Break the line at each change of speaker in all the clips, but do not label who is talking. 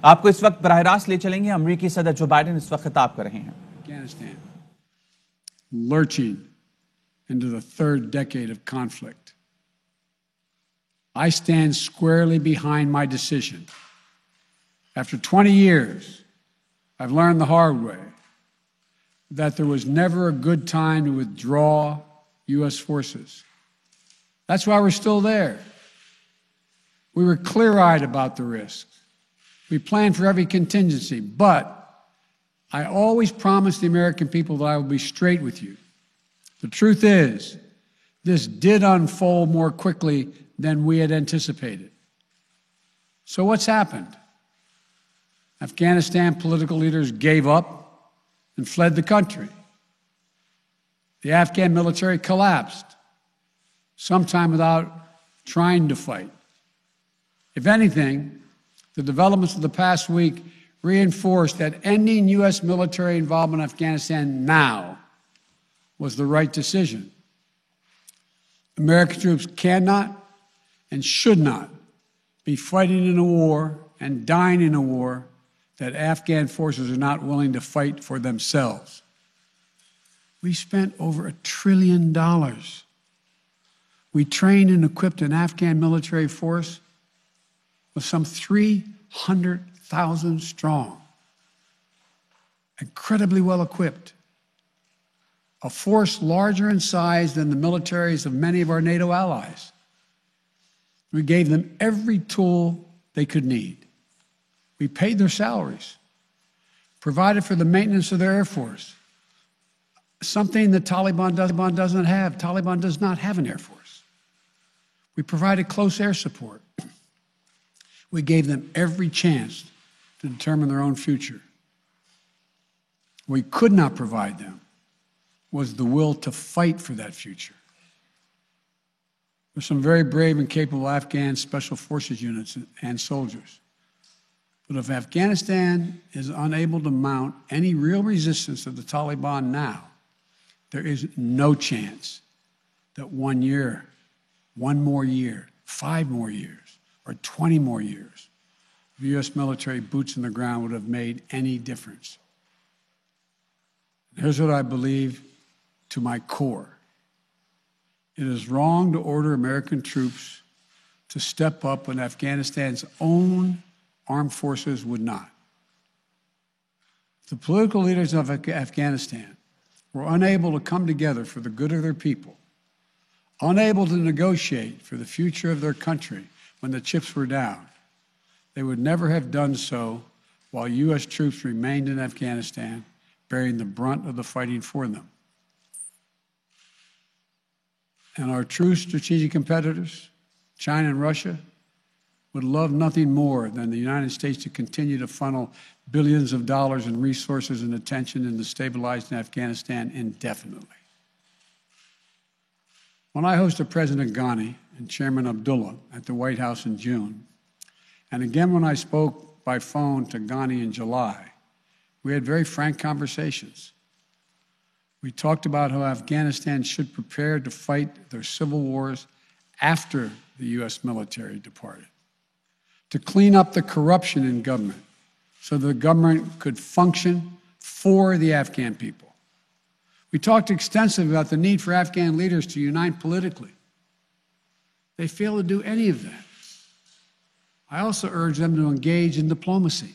आपको इस वक्त बराह रास्त ले चलेंगे। अमेरिकी सदर जो बाइडेन इस वक्त खिताब कर रहे हैं।
Afghanistan, lurching into the third decade of conflict. I stand squarely behind my decision. After 20 years, I've learned the hard way that there was never a good time to withdraw U.S. forces. That's why we're still there. We were clear-eyed about the risks. We planned for every contingency, but I always promised the American people that I would be straight with you. The truth is, this did unfold more quickly than we had anticipated. So what's happened? Afghanistan political leaders gave up and fled the country. The Afghan military collapsed, sometime without trying to fight. If anything, the developments of the past week reinforced that ending U.S. military involvement in Afghanistan now was the right decision. American troops cannot and should not be fighting in a war and dying in a war that Afghan forces are not willing to fight for themselves. We spent over $1 trillion. We trained and equipped an Afghan military force with some 300,000 strong, incredibly well equipped, a force larger in size than the militaries of many of our NATO allies. We gave them every tool they could need. We paid their salaries, provided for the maintenance of their Air Force, something the Taliban doesn't have. Taliban does not have an Air Force. We provided close air support. We gave them every chance to determine their own future. What we could not provide them was the will to fight for that future. There's some very brave and capable Afghan special forces units and soldiers. But if Afghanistan is unable to mount any real resistance to the Taliban now, there is no chance that 1 year, 1 more year, 5 more years, or 20 more years of U.S. military boots in the ground would have made any difference. Here's what I believe to my core. It is wrong to order American troops to step up when Afghanistan's own armed forces would not. The political leaders of Afghanistan were unable to come together for the good of their people, unable to negotiate for the future of their country when the chips were down. They would never have done so while U.S. troops remained in Afghanistan, bearing the brunt of the fighting for them. And our true strategic competitors, China and Russia, would love nothing more than the United States to continue to funnel billions of dollars in resources and attention into stabilizing Afghanistan indefinitely. When I hosted President Ghani and Chairman Abdullah at the White House in June, and again when I spoke by phone to Ghani in July, we had very frank conversations. We talked about how Afghanistan should prepare to fight their civil wars after the U.S. military departed, to clean up the corruption in government so the government could function for the Afghan people. We talked extensively about the need for Afghan leaders to unite politically. They fail to do any of that. I also urge them to engage in diplomacy,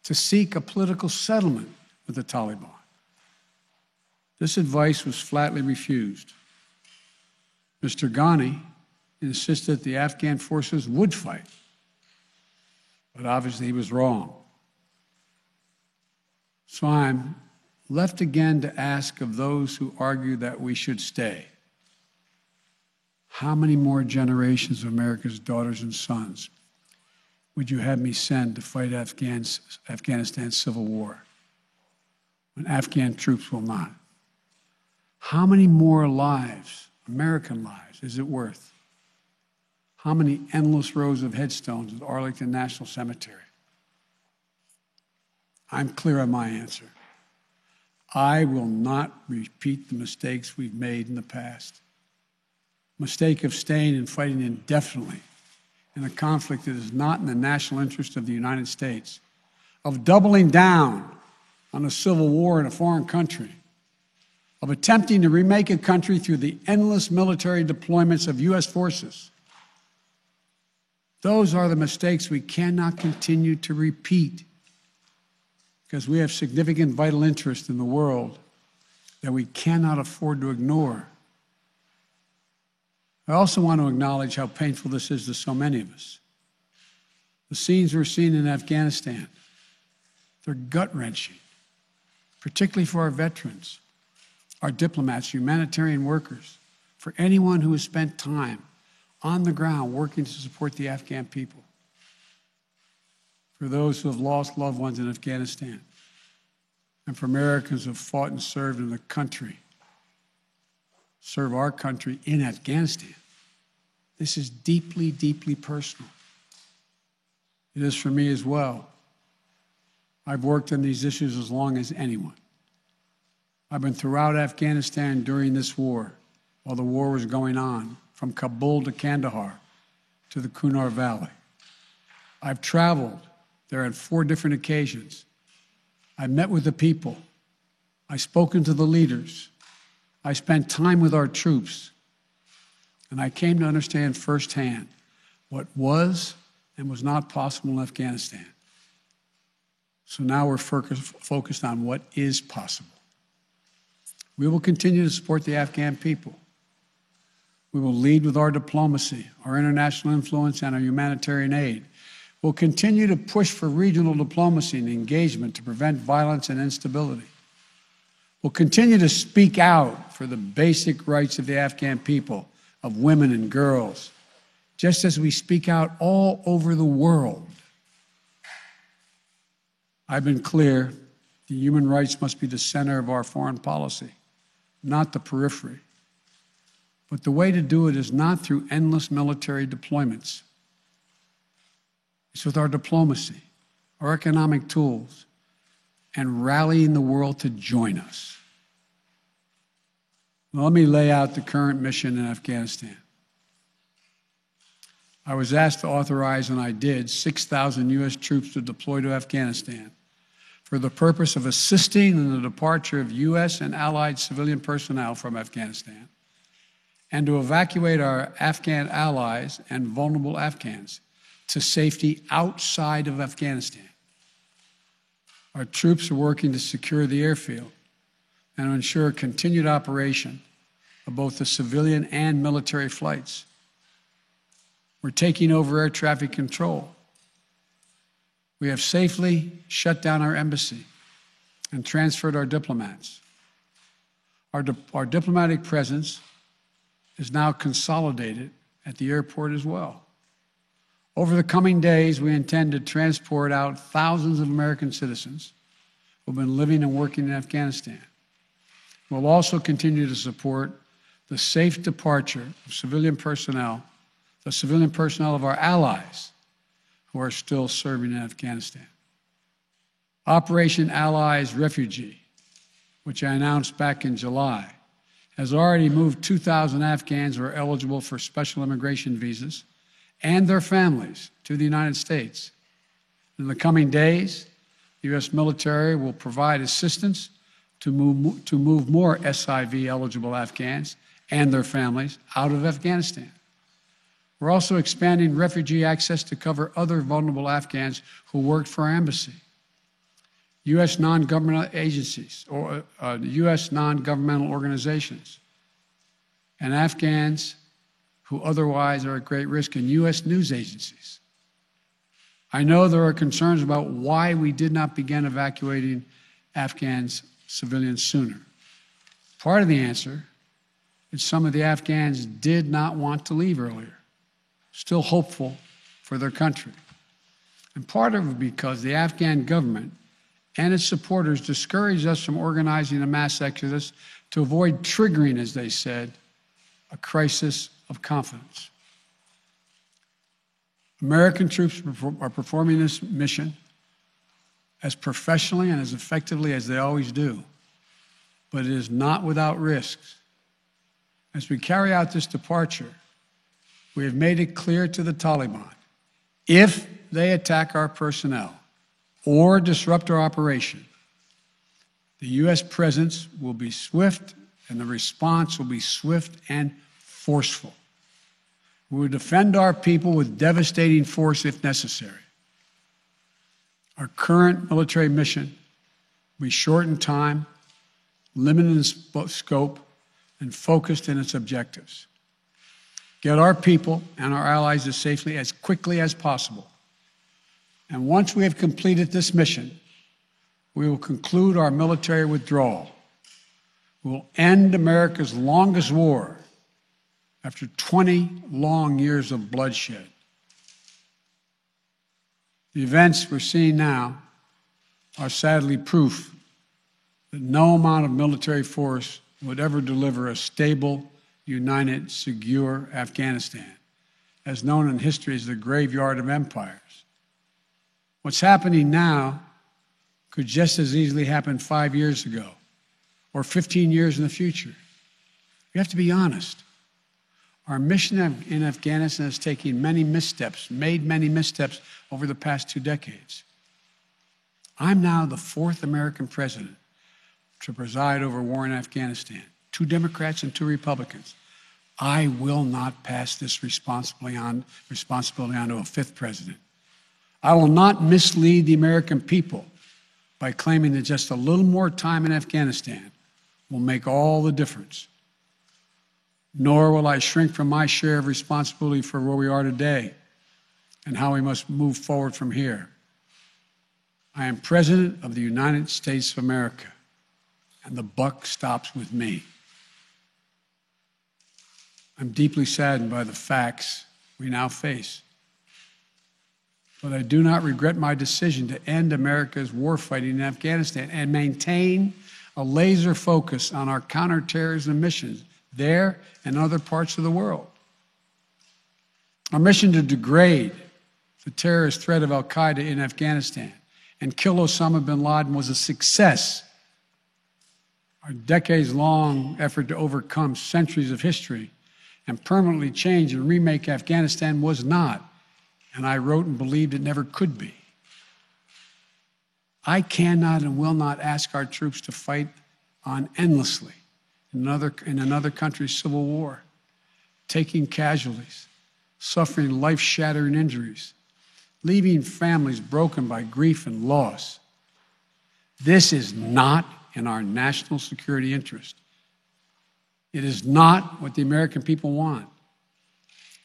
to seek a political settlement with the Taliban. This advice was flatly refused. Mr. Ghani insisted that the Afghan forces would fight, but obviously he was wrong. So I'm left again to ask of those who argue that we should stay, how many more generations of America's daughters and sons would you have me send to fight Afghanistan's civil war when Afghan troops will not? How many more lives, American lives, is it worth? How many endless rows of headstones at Arlington National Cemetery? I'm clear on my answer. I will not repeat the mistakes we've made in the past. Mistake of staying and fighting indefinitely in a conflict that is not in the national interest of the United States, of doubling down on a civil war in a foreign country, of attempting to remake a country through the endless military deployments of U.S. forces. Those are the mistakes we cannot continue to repeat because we have significant vital interest in the world that we cannot afford to ignore. I also want to acknowledge how painful this is to so many of us. The scenes we're seeing in Afghanistan, they're gut-wrenching, particularly for our veterans, our diplomats, humanitarian workers, for anyone who has spent time on the ground working to support the Afghan people, for those who have lost loved ones in Afghanistan, and for Americans who have fought and served in the country, serve our country in Afghanistan. This is deeply, deeply personal. It is for me as well. I've worked on these issues as long as anyone. I've been throughout Afghanistan during this war, while the war was going on, from Kabul to Kandahar to the Kunar Valley. I've traveled there on 4 different occasions. I met with the people. I've spoken to the leaders. I spent time with our troops. And I came to understand firsthand what was and was not possible in Afghanistan. So now we're focused on what is possible. We will continue to support the Afghan people. We will lead with our diplomacy, our international influence, and our humanitarian aid. We'll continue to push for regional diplomacy and engagement to prevent violence and instability. We'll continue to speak out for the basic rights of the Afghan people, of women and girls, just as we speak out all over the world. I've been clear that human rights must be the center of our foreign policy, not the periphery. But the way to do it is not through endless military deployments. It's with our diplomacy, our economic tools, and rallying the world to join us. Well, let me lay out the current mission in Afghanistan. I was asked to authorize, and I did, 6,000 U.S. troops to deploy to Afghanistan for the purpose of assisting in the departure of U.S. and allied civilian personnel from Afghanistan, and to evacuate our Afghan allies and vulnerable Afghans to safety outside of Afghanistan. Our troops are working to secure the airfield and to ensure continued operation of both the civilian and military flights. We're taking over air traffic control. We have safely shut down our embassy and transferred our diplomats. Our diplomatic presence is now consolidated at the airport as well. Over the coming days, we intend to transport out thousands of American citizens who have been living and working in Afghanistan. We'll also continue to support the safe departure of civilian personnel, the civilian personnel of our allies who are still serving in Afghanistan. Operation Allies Refugee, which I announced back in July, has already moved 2,000 Afghans who are eligible for special immigration visas and their families to the United States. In the coming days, the U.S. military will provide assistance to move more SIV-eligible Afghans and their families out of Afghanistan. We're also expanding refugee access to cover other vulnerable Afghans who worked for our embassy. U.S. non-governmental agencies or U.S. non-governmental organizations and Afghans who otherwise are at great risk in U.S. news agencies. I know there are concerns about why we did not begin evacuating Afghans civilians sooner. Part of the answer is some of the Afghans did not want to leave earlier, still hopeful for their country. And part of it because the Afghan government and its supporters discouraged us from organizing a mass exodus to avoid triggering, as they said, a crisis of confidence. American troops are performing this mission as professionally and as effectively as they always do, but it is not without risks. As we carry out this departure, we have made it clear to the Taliban If they attack our personnel or disrupt our operation, the U.S. presence will be swift and the response will be swift and forceful. We will defend our people with devastating force if necessary. Our current military mission will be short in time, limited in scope, and focused in its objectives. Get our people and our allies as safely as quickly as possible. And once we have completed this mission, we will conclude our military withdrawal. We will end America's longest war after 20 long years of bloodshed. The events we're seeing now are sadly proof that no amount of military force would ever deliver a stable, united, secure Afghanistan, as known in history as the graveyard of empires. What's happening now could just as easily happen 5 years ago or 15 years in the future. You have to be honest. Our mission in Afghanistan is taking many missteps, made many missteps over the past 2 decades. I'm now the 4th American president to preside over war in Afghanistan. 2 Democrats and 2 Republicans. I will not pass this responsibility on to a 5th president. I will not mislead the American people by claiming that just a little more time in Afghanistan will make all the difference. Nor will I shrink from my share of responsibility for where we are today and how we must move forward from here. I am President of the United States of America, and the buck stops with me. I'm deeply saddened by the facts we now face. But I do not regret my decision to end America's warfighting in Afghanistan and maintain a laser focus on our counterterrorism missions there and other parts of the world. Our mission to degrade the terrorist threat of al-Qaeda in Afghanistan and kill Osama bin Laden was a success. Our decades-long effort to overcome centuries of history and permanently change and remake Afghanistan was not, and I wrote and believed it never could be. I cannot and will not ask our troops to fight on endlessly in another country's civil war, taking casualties, suffering life-shattering injuries, leaving families broken by grief and loss. This is not in our national security interest. It is not what the American people want.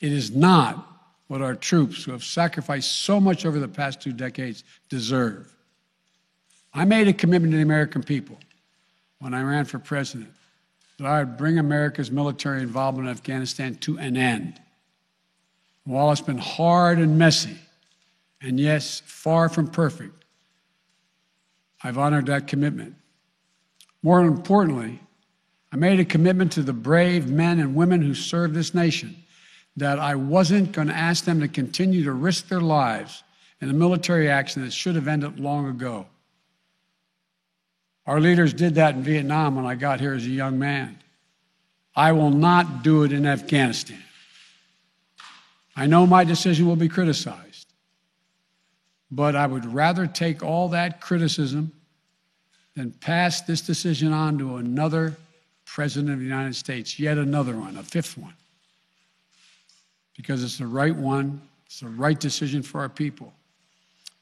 It is not what our troops, who have sacrificed so much over the past 2 decades, deserve. I made a commitment to the American people when I ran for president that I would bring America's military involvement in Afghanistan to an end. While it's been hard and messy, and yes, far from perfect, I've honored that commitment. More importantly, I made a commitment to the brave men and women who serve this nation that I wasn't going to ask them to continue to risk their lives in a military action that should have ended long ago. Our leaders did that in Vietnam when I got here as a young man. I will not do it in Afghanistan. I know my decision will be criticized, but I would rather take all that criticism than pass this decision on to another president of the United States, yet another one, a 5th one, because it's the right one, it's the right decision for our people,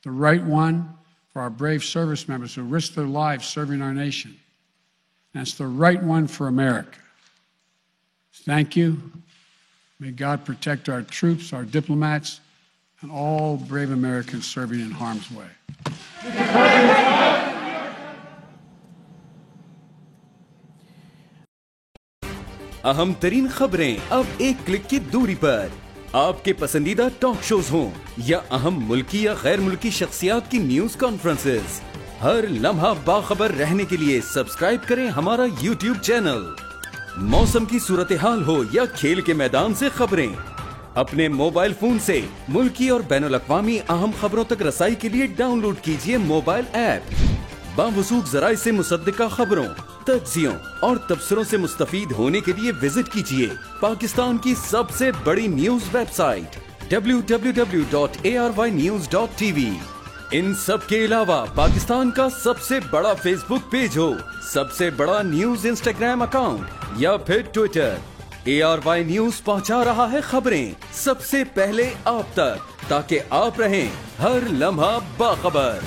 the right one for our brave service members who risk their lives serving our nation, and it's the right one for America. Thank you. May God protect our troops, our diplomats, and all brave Americans serving in harm's way.
अहम तरीन खबरें अब एक click की दूरी पर। आपके पसंदीदा टॉक शोज हों या अहम मुल्की या गैर मुल्की शख्सियात की न्यूज कॉन्फ्रेंसेस, हर लम्हा बाखबर रहने के लिए सब्सक्राइब करें हमारा YouTube चैनल। मौसम की सूरत हाल हो या खेल के मैदान से खबरें, अपने मोबाइल फोन से मुल्की और बैनुल-अक़वामी अहम खबरों तक रसाई के लिए डाउनलोड कीजिए मोबाइल ऐप। बावसूख जराए से मुसद्दिका खबरों, तज्जियों और तबसरों से मुस्तफीद होने के लिए विजिट कीजिए पाकिस्तान की सबसे बड़ी न्यूज वेबसाइट www.arYnews.tv। इन सब के अलावा पाकिस्तान का सबसे बड़ा फेसबुक पेज हो, सबसे बड़ा न्यूज इंस्टाग्राम अकाउंट या फिर ट्विटर, ARY न्यूज पहुंचा रहा है खबरें सबसे पहले आप तक, ताकि आप रहें हर लम्हा बाखबर।